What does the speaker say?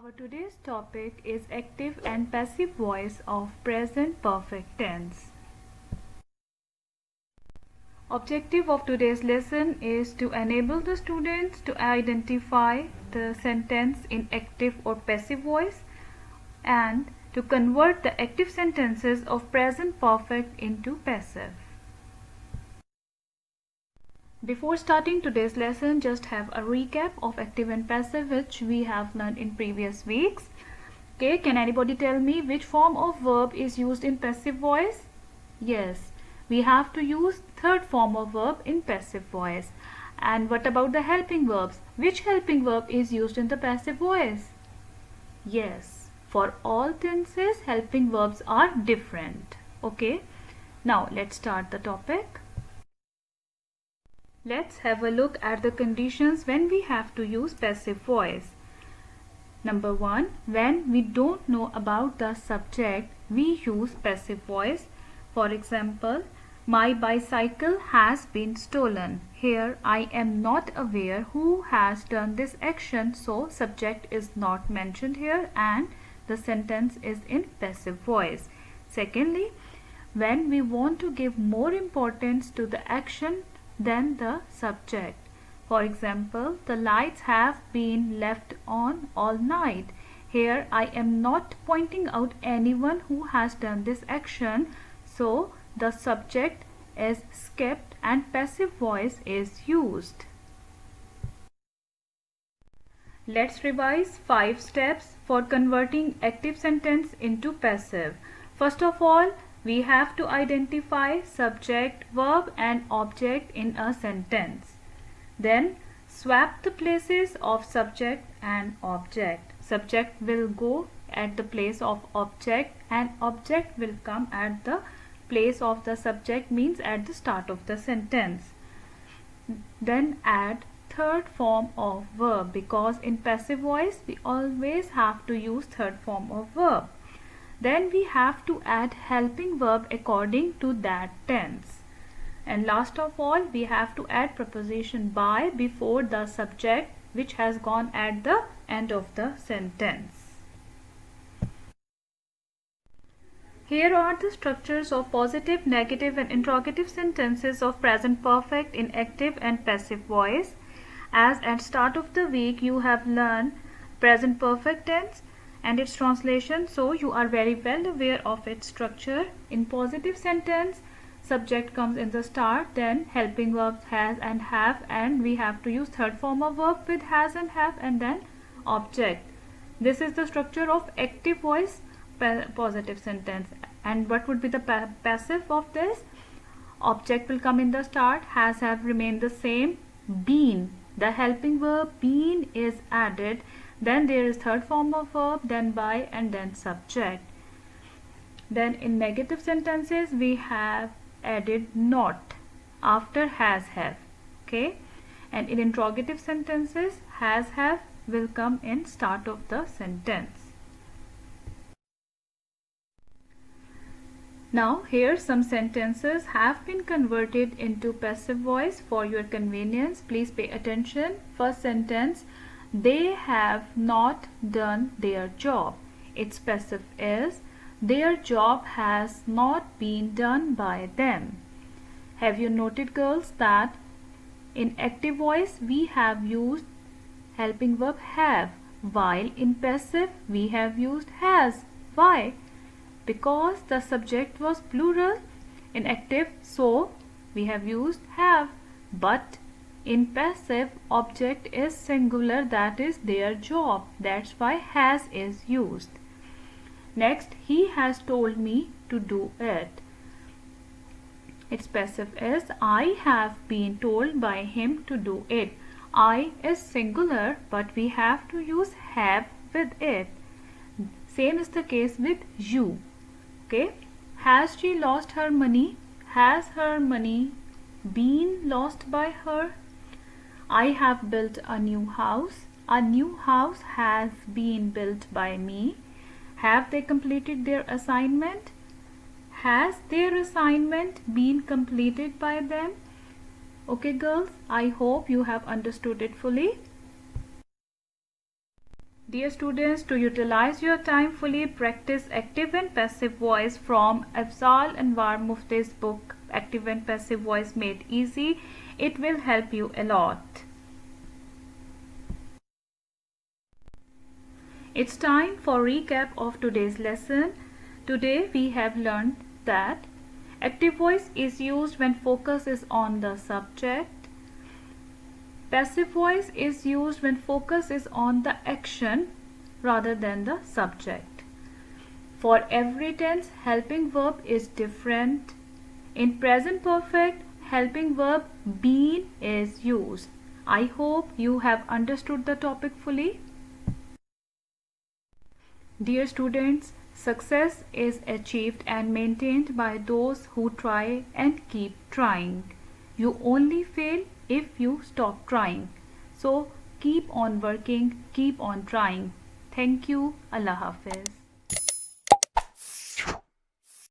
Our today's topic is active and passive voice of present perfect tense. Objective of today's lesson is to enable the students to identify the sentence in active or passive voice and to convert the active sentences of present perfect into passive. Before starting today's lesson, just have a recap of active and passive which we have learned in previous weeks. Okay, can anybody tell me which form of verb is used in passive voice? Yes, we have to use third form of verb in passive voice. And what about the helping verbs? Which helping verb is used in the passive voice? Yes, for all tenses helping verbs are different. Okay, now let's start the topic. Let's have a look at the conditions when we have to use passive voice. Number 1, when we don't know about the subject, we use passive voice. For example, my bicycle has been stolen. Here, I am not aware who has done this action, so subject is not mentioned here and the sentence is in passive voice. Secondly, when we want to give more importance to the action than the subject. For example, the lights have been left on all night. Here I am not pointing out anyone who has done this action, so the subject is skipped and passive voice is used. Let's revise 5 steps for converting active sentence into passive. First of all, we have to identify subject, verb and object in a sentence. Then swap the places of subject and object. Subject will go at the place of object and object will come at the place of the subject, means at the start of the sentence. Then add third form of verb, because in passive voice we always have to use third form of verb. Then we have to add helping verb according to that tense. And last of all, we have to add preposition by before the subject which has gone at the end of the sentence. Here are the structures of positive, negative and interrogative sentences of present perfect in active and passive voice. As at start of the week you have learned present perfect tense and its translation, so you are very well aware of its structure. In positive sentence, subject comes in the start, then helping verbs has and have, and we have to use third form of verb with has and have, and then object. This is the structure of active voice positive sentence. And what would be the passive of this? Object will come in the start, has have remain the same, been, the helping verb been is added, then there is third form of verb, then by and then subject. Then in negative sentences we have added not after has have. Okay, and in interrogative sentences has have will come in start of the sentence. Now here some sentences have been converted into passive voice for your convenience. Please pay attention. First sentence, they have not done their job. Its passive is their job has not been done by them. Have you noted, girls, that in active voice we have used helping verb have, while in passive we have used has. Why? Because the subject was plural in active, so we have used have, but in passive object is singular, that is their job, that's why has is used. Next, he has told me to do it. Its passive is I have been told by him to do it. I is singular, but we have to use have with it. Same is the case with you. Okay, has she lost her money? Has her money been lost by her? I have built a new house. A new house has been built by me. Have they completed their assignment? Has their assignment been completed by them? Okay girls, I hope you have understood it fully. Dear students, to utilize your time fully, practice active and passive voice from Afzal Anwar Mufti's book Active and Passive Voice Made Easy. It will help you a lot. It's time for recap of today's lesson. Today we have learned that active voice is used when focus is on the subject. Passive voice is used when focus is on the action rather than the subject. For every tense, helping verb is different. In present perfect, helping verb been is used. I hope you have understood the topic fully. Dear students, success is achieved and maintained by those who try and keep trying. You only fail if you stop trying. So keep on working, keep on trying. Thank you. Allah Hafiz.